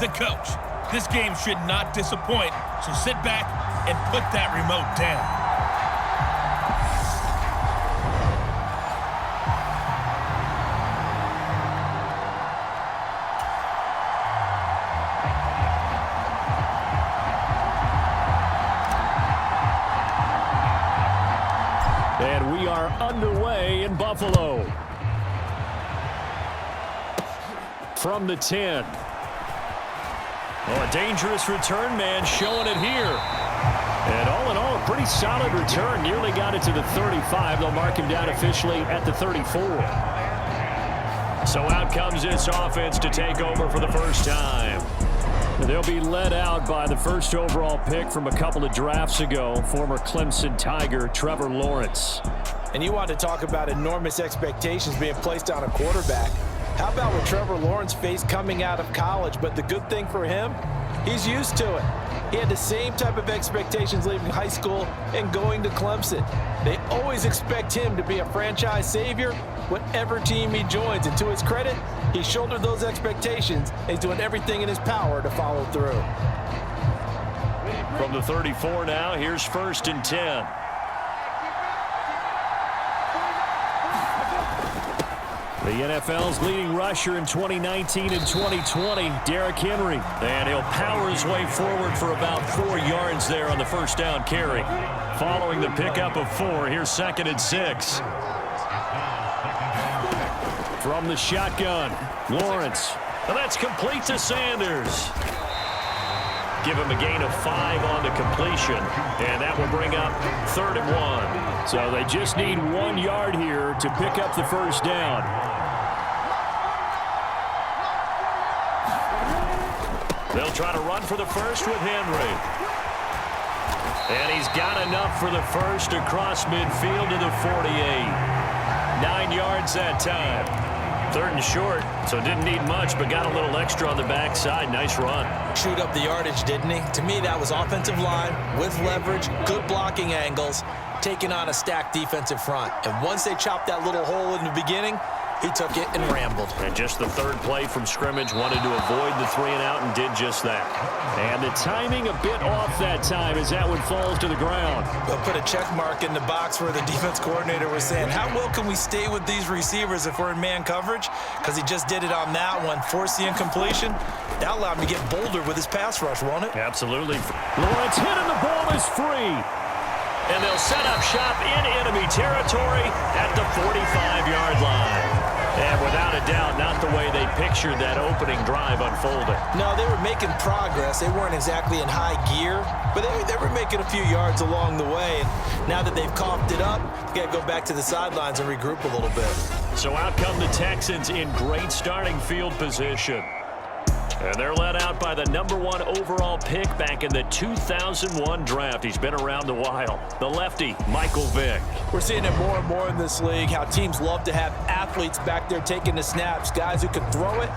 the coach. This game should not disappoint, so sit back and put that remote down. And we are underway in Buffalo. From the 10. Oh, a dangerous return man showing it here. And all in all, a pretty solid return. Nearly got it to the 35. They'll mark him down officially at the 34. So out comes this offense to take over for the first time. They'll be led out by the first overall pick from a couple of drafts ago, former Clemson Tiger Trevor Lawrence. And you want to talk about enormous expectations being placed on a quarterback. How about what Trevor Lawrence faced coming out of college? But the good thing for him, he's used to it. He had the same type of expectations leaving high school and going to Clemson. They always expect him to be a franchise savior, whatever team he joins. And to his credit, he shouldered those expectations and he's doing everything in his power to follow through. From the 34 now, here's 1st and 10. The NFL's leading rusher in 2019 and 2020, Derrick Henry. And he'll power his way forward for about 4 yards there on the first down carry. Following the pickup of 4, here's 2nd and 6. From the shotgun, Lawrence. And that's complete to Sanders. Give him a gain of 5 on the completion. And that will bring up 3rd and 1. So they just need 1 yard here to pick up the first down. They'll try to run for the first with Henry. And he's got enough for the first across midfield to the 48. 9 yards that time. 3rd and short, so didn't need much, but got a little extra on the backside. Nice run. Chewed up the yardage, didn't he? To me, that was offensive line with leverage, good blocking angles, taking on a stacked defensive front. And once they chopped that little hole in the beginning, he took it and rambled. And just the 3rd play from scrimmage, wanted to avoid the 3 and out and did just that. And the timing a bit off that time as that one falls to the ground. They'll put a check mark in the box where the defense coordinator was saying, how well can we stay with these receivers if we're in man coverage? Because he just did it on that one, forced the incompletion. That allowed him to get bolder with his pass rush, won't it? Absolutely. Lawrence hit and the ball is free. And they'll set up shop in enemy territory at the 45-yard line. And without a doubt, not the way they pictured that opening drive unfolding. No, they were making progress. They weren't exactly in high gear, but they were making a few yards along the way. And now that they've coughed it up, they got to go back to the sidelines and regroup a little bit. So out come the Texans in great starting field position. And they're led out by the #1 overall pick back in the 2001 draft. He's been around a while. The lefty, Michael Vick. We're seeing it more and more in this league, how teams love to have athletes back there taking the snaps, guys who can throw it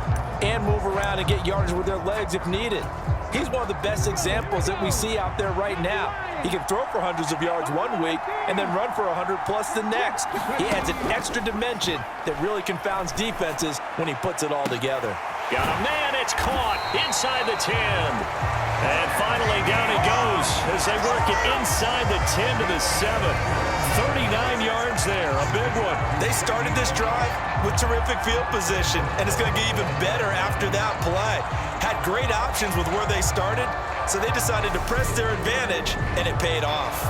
and move around and get yardage with their legs if needed. He's one of the best examples that we see out there right now. He can throw for hundreds of yards one week and then run for 100+ the next. He adds an extra dimension that really confounds defenses when he puts it all together. Got a man, it's caught inside the 10. And finally down he goes as they work it inside the 10 to the 7. 39 yards there, a big one. They started this drive with terrific field position, and it's going to get even better after that play. Had great options with where they started, so they decided to press their advantage, and it paid off.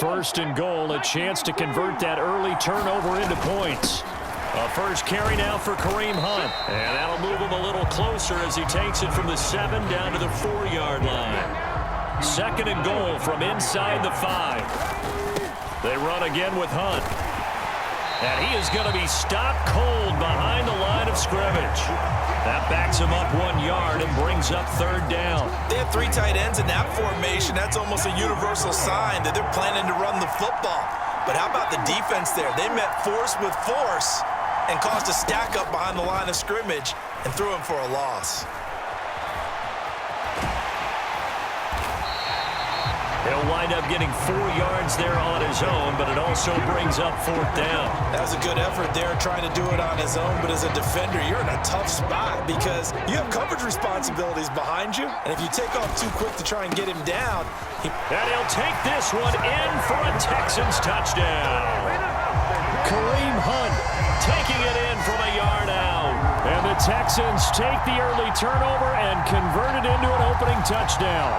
First and goal, a chance to convert that early turnover into points. A first carry now for Kareem Hunt. And that'll move him a little closer as he takes it from the 7 down to the 4-yard line. 2nd and goal from inside the 5. They run again with Hunt. And he is going to be stopped cold behind the line of scrimmage. That backs him up 1 yard and brings up 3rd down. They have 3 tight ends in that formation. That's almost a universal sign that they're planning to run the football. But how about the defense there? They met force with force and caused a stack up behind the line of scrimmage and threw him for a loss. He'll wind up getting 4 yards there on his own, but it also brings up 4th down. That was a good effort there trying to do it on his own, but as a defender, you're in a tough spot because you have coverage responsibilities behind you, and if you take off too quick to try and get him down, and he'll take this one in for a Texans touchdown. Kareem Hunt taking it in from a yard out. And the Texans take the early turnover and convert it into an opening touchdown.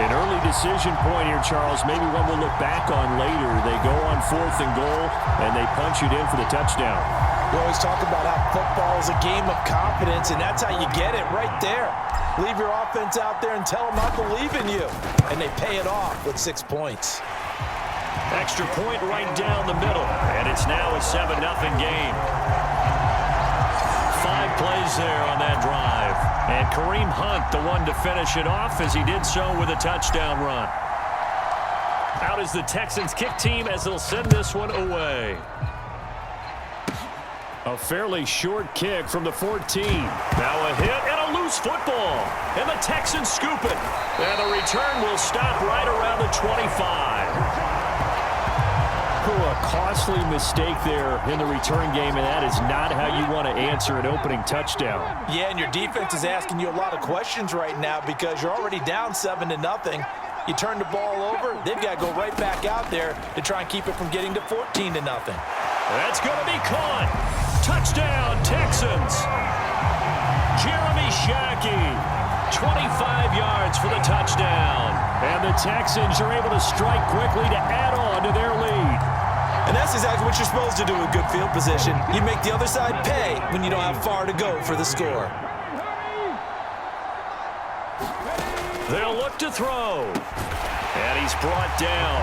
An early decision point here, Charles, maybe one we'll look back on later. They go on 4th and goal, and they punch it in for the touchdown. We always talk about how football is a game of confidence, and that's how you get it right there. Leave your offense out there and tell them I believe in you. And they pay it off with 6 points. Extra point right down the middle, and it's now a 7-0 game. 5 plays there on that drive. And Kareem Hunt, the one to finish it off, as he did so with a touchdown run. Out is the Texans kick team as they'll send this one away. A fairly short kick from the 14. Now a hit and a loose football. And the Texans scoop it. And the return will stop right around the 25. A costly mistake there in the return game, and that is not how you want to answer an opening touchdown. Yeah, and your defense is asking you a lot of questions right now because you're already down 7-0. You turn the ball over, they've got to go right back out there to try and keep it from getting to 14-0. That's going to be caught. Touchdown, Texans. Jeremy Shockey, 25 yards for the touchdown. And the Texans are able to strike quickly to add on to their lead. And that's exactly what you're supposed to do with good field position. You make the other side pay when you don't have far to go for the score. They'll look to throw. And he's brought down.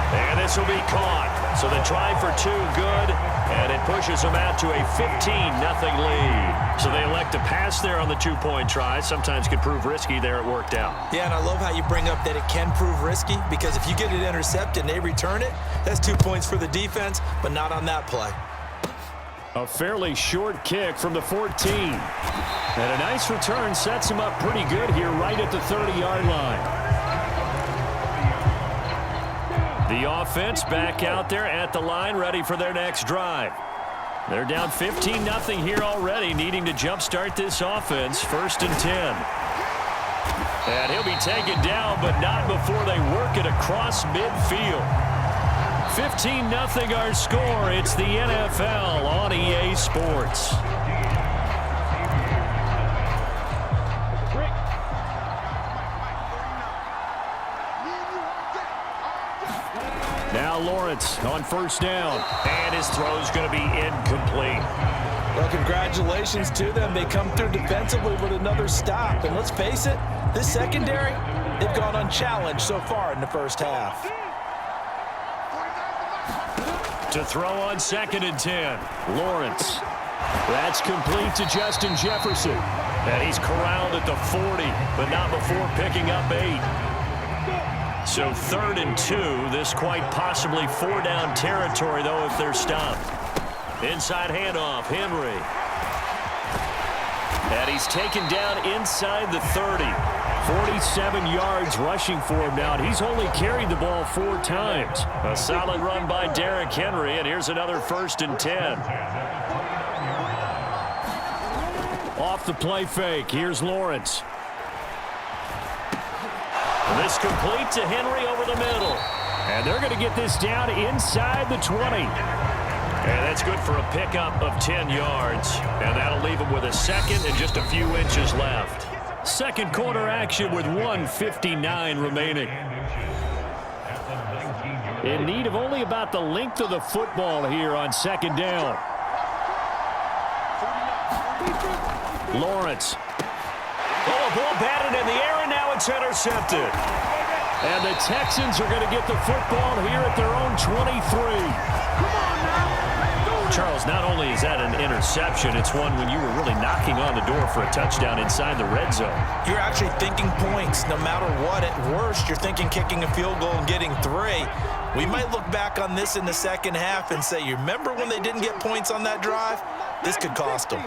And this will be caught. So the try for 2 good. And it pushes them out to a 15-0 lead. So they elect to pass there on the 2-point try. Sometimes could prove risky. There it worked out. Yeah, and I love how you bring up that it can prove risky because if you get it intercepted and they return it, that's 2 points for the defense, but not on that play. A fairly short kick from the 14. And a nice return sets him up pretty good here right at the 30-yard line. The offense back out there at the line, ready for their next drive. They're down 15-0 here already, needing to jumpstart this offense. 1st and 10. And he'll be taken down, but not before they work it across midfield. 15-0 our score. It's the NFL on EA Sports. Now Lawrence on 1st down. And his throw's going to be incomplete. Well, congratulations to them. They come through defensively with another stop. And let's face it, this secondary, they've gone unchallenged so far in the first half. To throw on 2nd and 10. Lawrence. That's complete to Justin Jefferson. And he's corralled at the 40, but not before picking up 8. So 3rd and 2. This quite possibly 4-down territory, though, if they're stopped. Inside handoff, Henry. And he's taken down inside the 30. 47 yards rushing for him now. He's only carried the ball 4 times. A solid run by Derrick Henry, and here's another 1st and 10. Off the play fake, here's Lawrence. This complete to Henry over the middle. And they're going to get this down inside the 20. And that's good for a pickup of 10 yards. And that'll leave them with a 2nd and just a few inches left. 2nd quarter action with 1:59 remaining. In need of only about the length of the football here on 2nd down. Lawrence. Oh, ball batted in the air, and now it's intercepted. And the Texans are going to get the football here at their own 23. Charles, not only is that an interception, it's one when you were really knocking on the door for a touchdown inside the red zone. You're actually thinking points no matter what. At worst, you're thinking kicking a field goal and getting 3. We might look back on this in the second half and say, you remember when they didn't get points on that drive? This could cost them.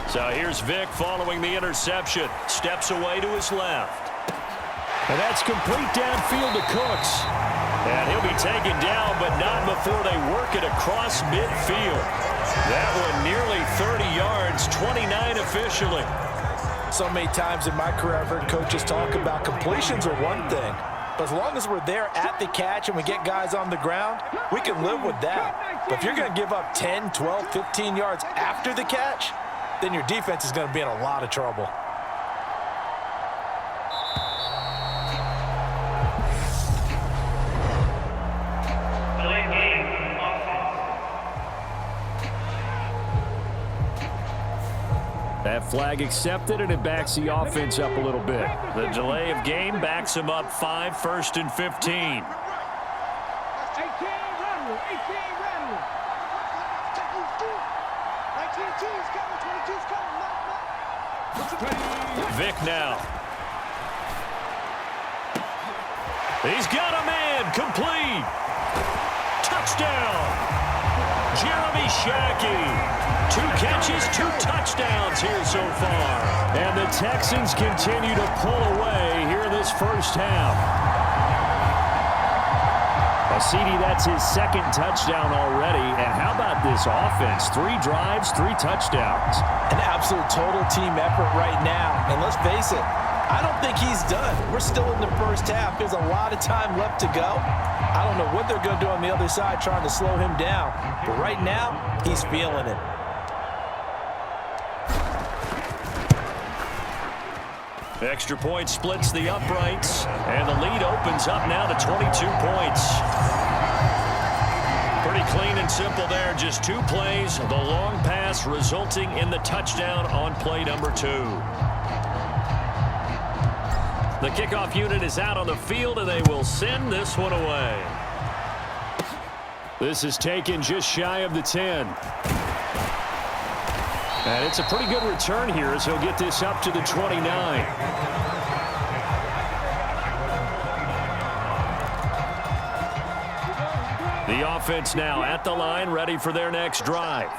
So here's Vic following the interception. Steps away to his left. And that's complete downfield to Cooks. And he'll be taken down, but not before they work it across midfield. That one nearly 30 yards, 29 officially. So many times in my career, I've heard coaches talk about completions are one thing. But as long as we're there at the catch and we get guys on the ground, we can live with that. But if you're going to give up 10, 12, 15 yards after the catch, then your defense is going to be in a lot of trouble. That flag accepted, and it backs the offense up a little bit. The delay of game backs him up 5, 1st and 15. Vic now. He's got a man, complete. Touchdown. Jeremy Shackey. 2 catches, 2 touchdowns here so far. And the Texans continue to pull away here in this first half. CD, that's his 2nd touchdown already. And how about this offense? 3 drives, 3 touchdowns. An absolute total team effort right now. And let's face it, I don't think he's done. We're still in the first half. There's a lot of time left to go. I don't know what they're going to do on the other side trying to slow him down. But right now, he's feeling it. Extra point splits the uprights, and the lead opens up now to 22 points. Pretty clean and simple there. Just 2 plays. The long pass resulting in the touchdown on play number 2. The kickoff unit is out on the field, and they will send this one away. This is taken just shy of the 10. And it's a pretty good return here as he'll get this up to the 29. The offense now at the line, ready for their next drive.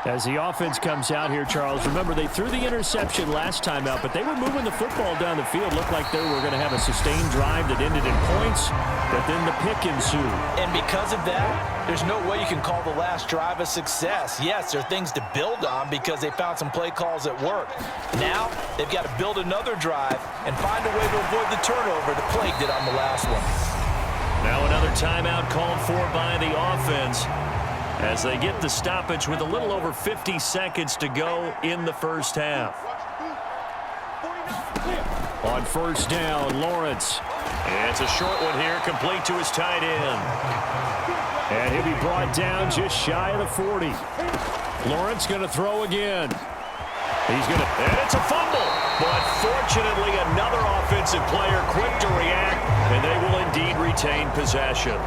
As the offense comes out here, Charles, remember they threw the interception last time out, but they were moving the football down the field. Looked like they were going to have a sustained drive that ended in points, but then the pick ensued. And because of that, there's no way you can call the last drive a success. Yes, there are things to build on because they found some play calls that worked. Now, they've got to build another drive and find a way to avoid the turnover that plagued it on the last one. Now another timeout called for by the offense as they get the stoppage with a little over 50 seconds to go in the first half. On first down, Lawrence. And it's a short one here, complete to his tight end. And he'll be brought down just shy of the 40. Lawrence going to throw again. And it's a fumble. But fortunately, another offensive player quick to react, and they will indeed retain possession.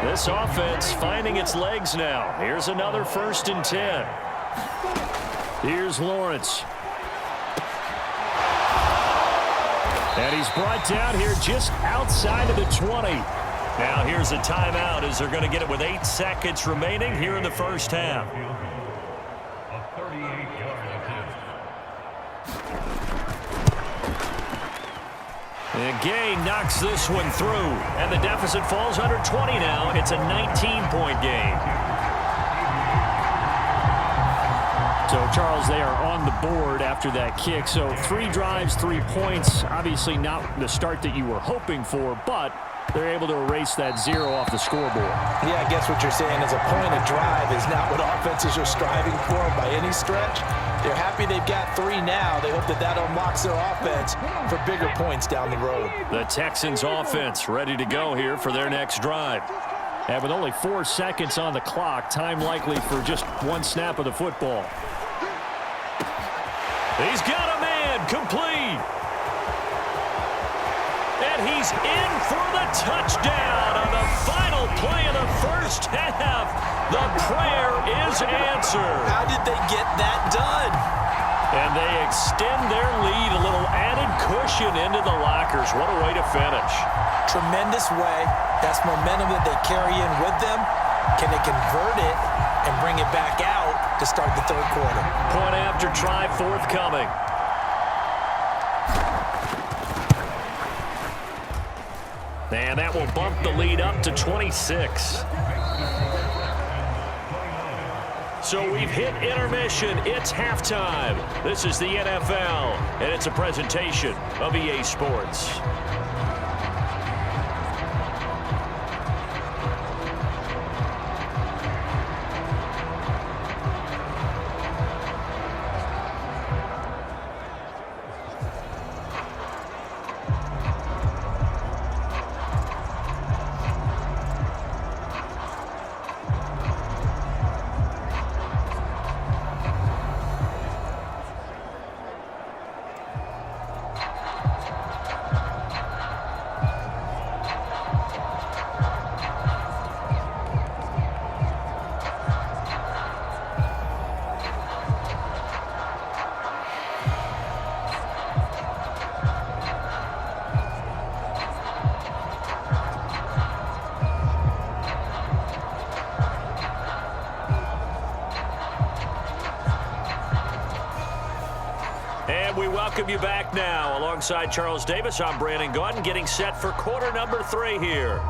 This offense finding its legs now. Here's another 1st and 10. Here's Lawrence. And he's brought down here just outside of the 20. Now here's a timeout as they're going to get it with 8 seconds remaining here in the first half. And Gay knocks this one through, and the deficit falls under 20 now. It's a 19-point game. So, Charles, they are on the board after that kick. So 3 drives, 3 points. Obviously not the start that you were hoping for, but they're able to erase that 0 off the scoreboard. Yeah, I guess what you're saying is a point of drive is not what offenses are striving for by any stretch. They're happy they've got 3 now. They hope that that unlocks their offense for bigger points down the road. The Texans offense ready to go here for their next drive. And with only 4 seconds on the clock, time likely for just 1 snap of the football. He's got a man, complete. And he's in for the touchdown on the final play of the first half. The prayer is answered. How did they get that done? And they extend their lead, a little added cushion into the lockers. What a way to finish. Tremendous way. That's momentum that they carry in with them. Can they convert it and bring it back out to start the third quarter? Point after try forthcoming. And that will bump the lead up to 26. So we've hit intermission. It's halftime. This is the NFL, and it's a presentation of EA Sports. And we welcome you back now. Alongside Charles Davis, I'm Brandon Gaudin, getting set for quarter number 3 here.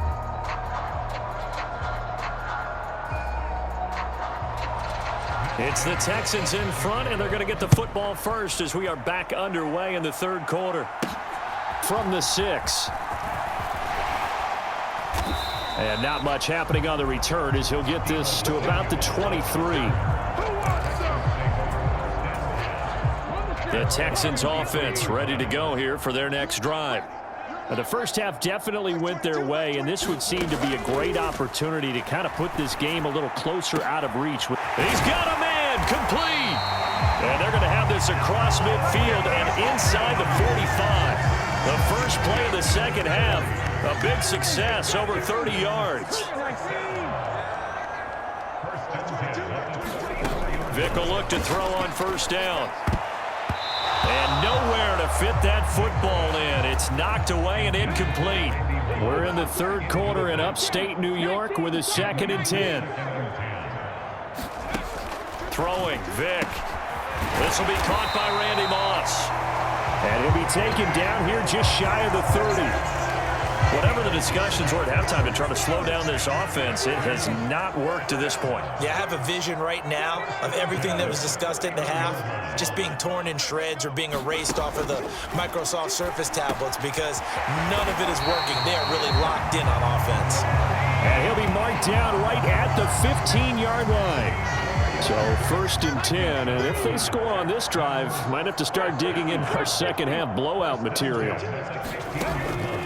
It's the Texans in front, and they're going to get the football first as we are back underway in the third quarter. From the 6. And not much happening on the return as he'll get this to about the 23. The Texans offense ready to go here for their next drive. The first half definitely went their way, and this would seem to be a great opportunity to kind of put this game a little closer out of reach. He's got a man, complete. And they're going to have this across midfield and inside the 45. The first play of the second half, a big success, over 30 yards. Vick will look to throw on first down. And nowhere to fit that football in. It's knocked away and incomplete. We're in the third quarter in upstate New York with a 2nd and 10. Throwing, Vick. This will be caught by Randy Moss. And he'll be taken down here just shy of the 30. Whatever the discussions were at halftime to try to slow down this offense, it has not worked to this point. Yeah, I have a vision right now of everything that was discussed at the half just being torn in shreds or being erased off of the Microsoft Surface tablets because none of it is working. They are really locked in on offense. And he'll be marked down right at the 15-yard line. So 1st and 10, and if they score on this drive, might have to start digging in our second half blowout material.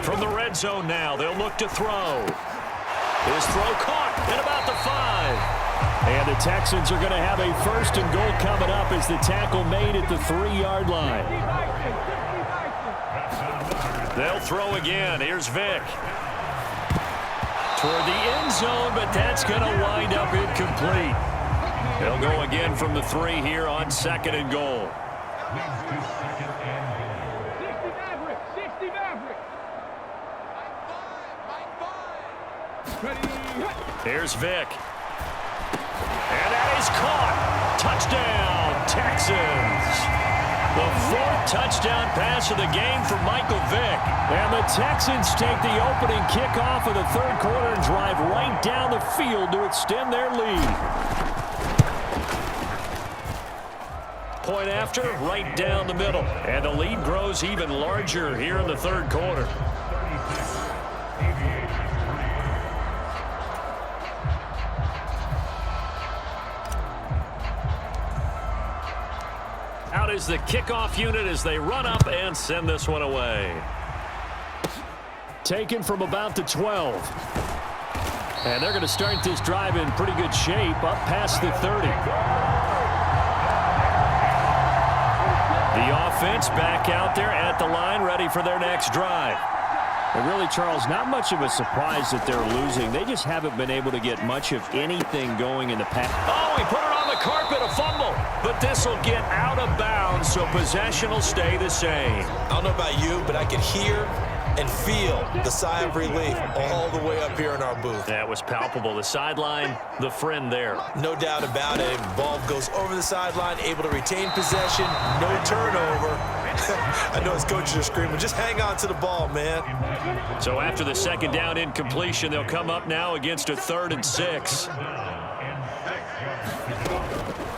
From the red zone now, they'll look to throw. His throw caught at about the 5. And the Texans are going to have a 1st and goal coming up as the tackle made at the 3-yard line. They'll throw again. Here's Vick. Toward the end zone, but that's going to wind up incomplete. They'll go again from the 3 here on 2nd and goal. Here's Vick. And that is caught. Touchdown, Texans. The 4th touchdown pass of the game for Michael Vick. And the Texans take the opening kickoff of the third quarter and drive right down the field to extend their lead. Point after, right down the middle. And the lead grows even larger here in the third quarter. Out is the kickoff unit as they run up and send this one away. Taken from about the 12. And they're going to start this drive in pretty good shape up past the 30. The offense back out there at the line ready for their next drive. And really, Charles, not much of a surprise that they're losing. They just haven't been able to get much of anything going in the past. Oh, he put it on the carpet, a fumble. But this will get out of bounds, so possession will stay the same. I don't know about you, but I could hear and feel the sigh of relief all the way up here in our booth. That was palpable. The sideline, the friend there. No doubt about it. Ball goes over the sideline, able to retain possession, no turnover. I know his coaches are screaming, just hang on to the ball, man. So after the second down incompletion, they'll come up now against a 3rd and 6.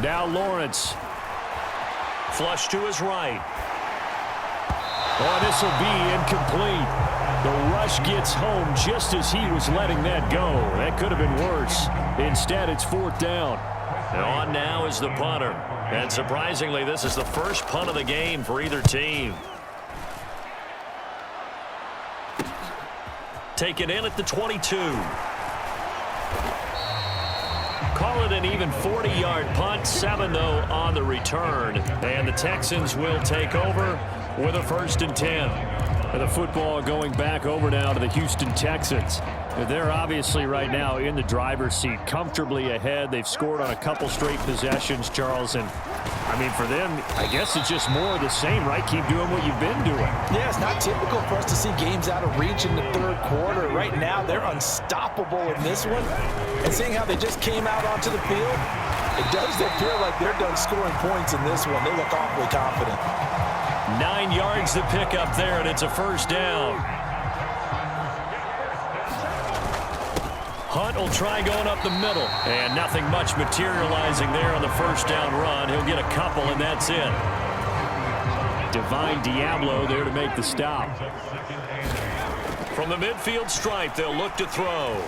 Now Lawrence. Flush to his right. Oh, this will be incomplete. The rush gets home just as he was letting that go. That could have been worse. Instead, it's 4th down. And on now is the punter. And surprisingly, this is the first punt of the game for either team. Taken in at the 22. Call it an even 40-yard punt. 7, though, on the return. And the Texans will take over with a 1st and 10. And the football going back over now to the Houston Texans. They're obviously right now in the driver's seat, comfortably ahead. They've scored on a couple straight possessions, Charles. And, I mean, for them, I guess it's just more of the same, right? Keep doing what you've been doing. Yeah, it's not typical for us to see games out of reach in the 3rd quarter. Right now, they're unstoppable in this one. And seeing how they just came out onto the field, it does appear like they're done scoring points in this one. They look awfully confident. 9 yards to pick up there, and it's a 1st down. Hunt will try going up the middle, and nothing much materializing there on the 1st down run. He'll get a couple, and that's it. Divine Diablo there to make the stop. From the midfield stripe, they'll look to throw.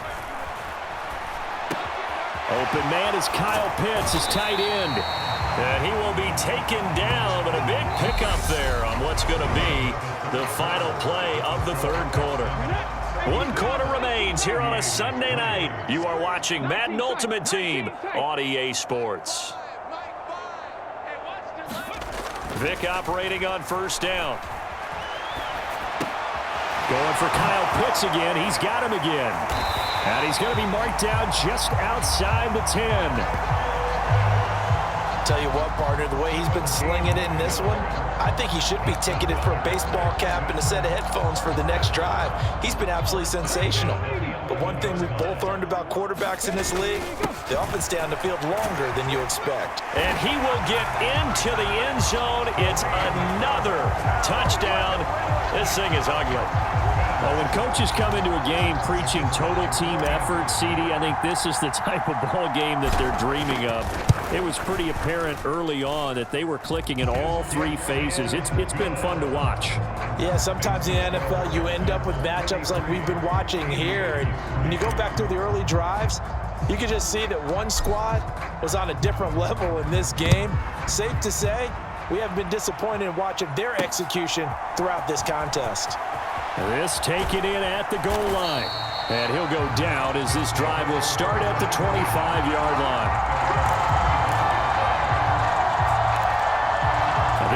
Open man is Kyle Pitts, his tight end. And he will be taken down, but a big pickup there on what's going to be the final play of the 3rd quarter. 1 quarter remains here on a Sunday night. You are watching Madden Ultimate Team on EA Sports. Vic operating on 1st down. Going for Kyle Pitts again. He's got him again. And he's going to be marked down just outside the 10. Tell you what, partner, the way he's been slinging it in this one, I think he should be ticketed for a baseball cap and a set of headphones for the next drive. He's been absolutely sensational. But one thing we've both learned about quarterbacks in this league, they often stay on the field longer than you expect. And he will get into the end zone. It's another touchdown. This thing is ugly. Well, when coaches come into a game preaching total team effort, CD, I think this is the type of ball game that they're dreaming of. It was pretty apparent early on that they were clicking in all 3 phases. It's been fun to watch. Yeah, sometimes in the NFL you end up with matchups like we've been watching here. And when you go back through the early drives, you can just see that one squad was on a different level in this game. Safe to say, we have been disappointed in watching their execution throughout this contest. This taken in at the goal line. And he'll go down as this drive will start at the 25-yard line.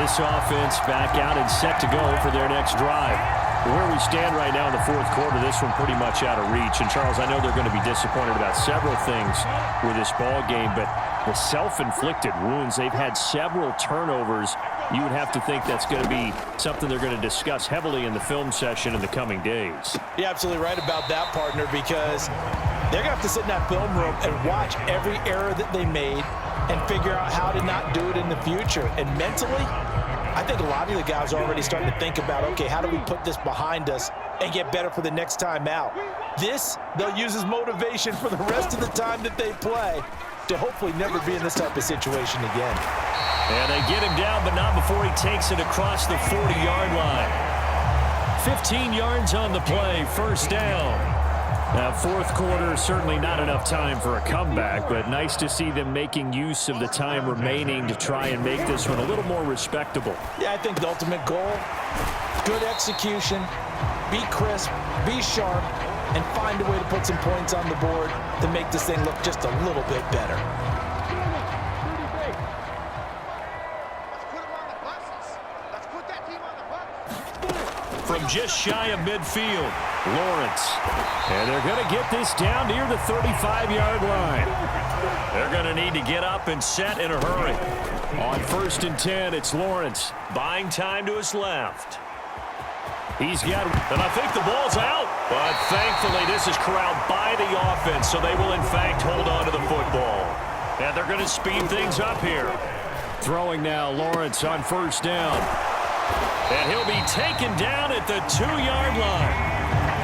This offense back out and set to go for their next drive. Where we stand right now in the 4th quarter, this one pretty much out of reach. And, Charles, I know they're going to be disappointed about several things with this ball game, but the self-inflicted wounds, they've had several turnovers. You would have to think that's going to be something they're going to discuss heavily in the film session in the coming days. You're absolutely right about that, partner, because they're going to have to sit in that film room and watch every error that they made and figure out how to not do it in the future. And mentally, I think a lot of the guys are already starting to think about, okay, how do we put this behind us and get better for the next time out? This, they'll use as motivation for the rest of the time that they play to hopefully never be in this type of situation again. And they get him down, but not before he takes it across the 40-yard line. 15 yards on the play, 1st down. Now, 4th quarter, certainly not enough time for a comeback, but nice to see them making use of the time remaining to try and make this one a little more respectable. Yeah, I think the ultimate goal, good execution, be crisp, be sharp, and find a way to put some points on the board to make this thing look just a little bit better. From just shy of midfield, Lawrence. And they're going to get this down near the 35-yard line. They're going to need to get up and set in a hurry. On 1st and 10, it's Lawrence. Buying time to his left. He's got, and I think the ball's out. But thankfully, this is corralled by the offense, so they will, in fact, hold on to the football. And they're going to speed things up here. throwing now, Lawrence on first down. And he'll be taken down at the 2-yard line.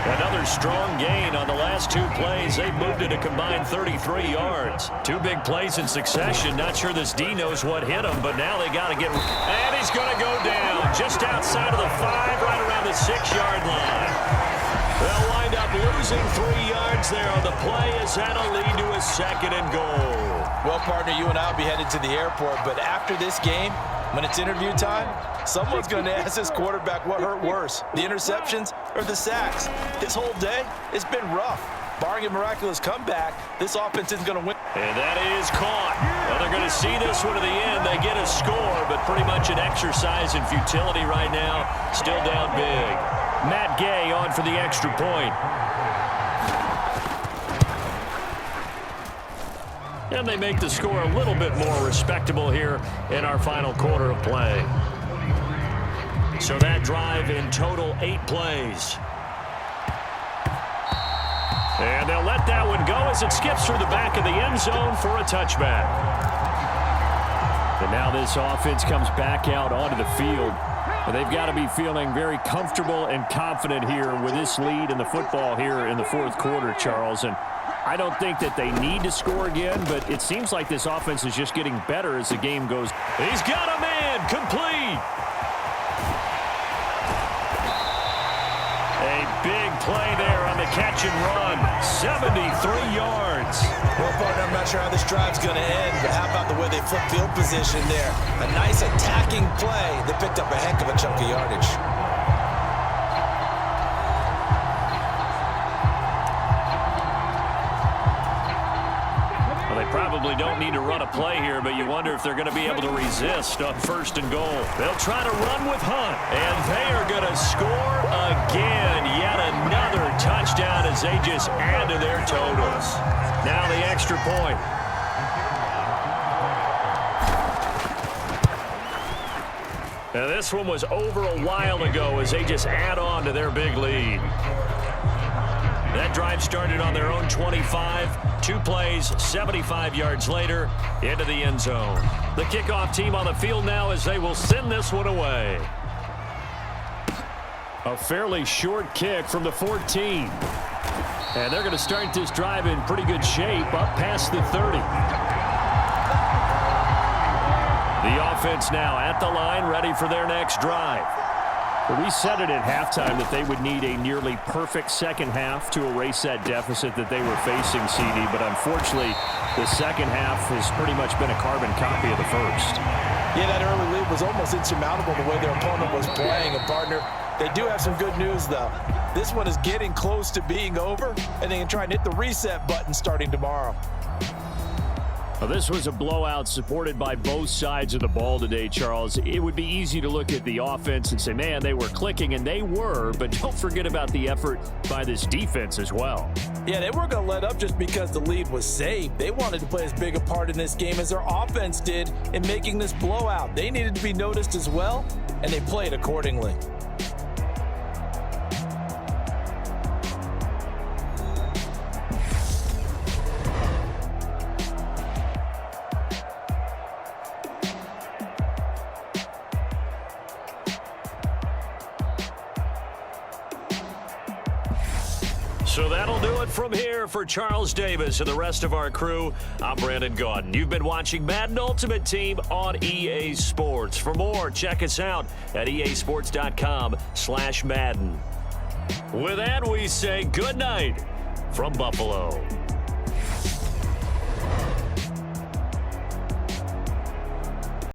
Another strong gain on the last 2 plays. They've moved it a combined 33 yards. 2 big plays in succession. Not sure this D knows what hit him, but now they got to get... And he's going to go down just outside of the 5, right around the 6-yard line. They'll wind up losing 3 yards there on the play as that'll lead to a 2nd and goal. Well, partner, you and I will be headed to the airport, but after this game, when it's interview time, someone's going to ask this quarterback what hurt worse, the interceptions or the sacks. This whole day, it's been rough. Barring a miraculous comeback, this offense isn't going to win. And that is caught. Well, they're going to see this one to the end. They get a score, but pretty much an exercise in futility right now. Still down big. Matt Gay on for the extra point. And they make the score a little bit more respectable here in our final quarter of play. So that drive in total 8 plays. And they'll let that one go as it skips through the back of the end zone for a touchback. And now this offense comes back out onto the field. And they've got to be feeling very comfortable and confident here with this lead in the football here in the 4th quarter, Charles. And I don't think that they need to score again, but it seems like this offense is just getting better as the game goes. He's got a man, complete. A big play there on the catch and run, 73 yards. Well, partner, I'm not sure how this drive's going to end, but how about the way they flip field position there? A nice attacking play that picked up a heck of a chunk of yardage. Probably don't need to run a play here, but you wonder if they're going to be able to resist on 1st and goal. They'll try to run with Hunt, and they are going to score again. Yet another touchdown as they just add to their totals. Now the extra point. Now this one was over a while ago as they just add on to their big lead. That drive started on their own 25. 2 plays, 75 yards later, into the end zone. The kickoff team on the field now as they will send this one away. A fairly short kick from the 14. And they're going to start this drive in pretty good shape up past the 30. The offense now at the line, ready for their next drive. Well, we said it at halftime that they would need a nearly perfect second half to erase that deficit that they were facing, CD. But unfortunately, the second half has pretty much been a carbon copy of the first. Yeah, that early lead was almost insurmountable the way their opponent was playing. And, partner, they do have some good news, though. This one is getting close to being over, and they can try and hit the reset button starting tomorrow. Well, this was a blowout supported by both sides of the ball today, Charles. It would be easy to look at the offense and say, man, they were clicking, and they were, but don't forget about the effort by this defense as well. Yeah, they weren't going to let up just because the lead was saved. They wanted to play as big a part in this game as their offense did in making this blowout. They needed to be noticed as well, and they played accordingly. So that'll do it from here for Charles Davis and the rest of our crew. I'm Brandon Gaudin. You've been watching Madden Ultimate Team on EA Sports. For more, check us out at easports.com/Madden. With that, we say good night from Buffalo.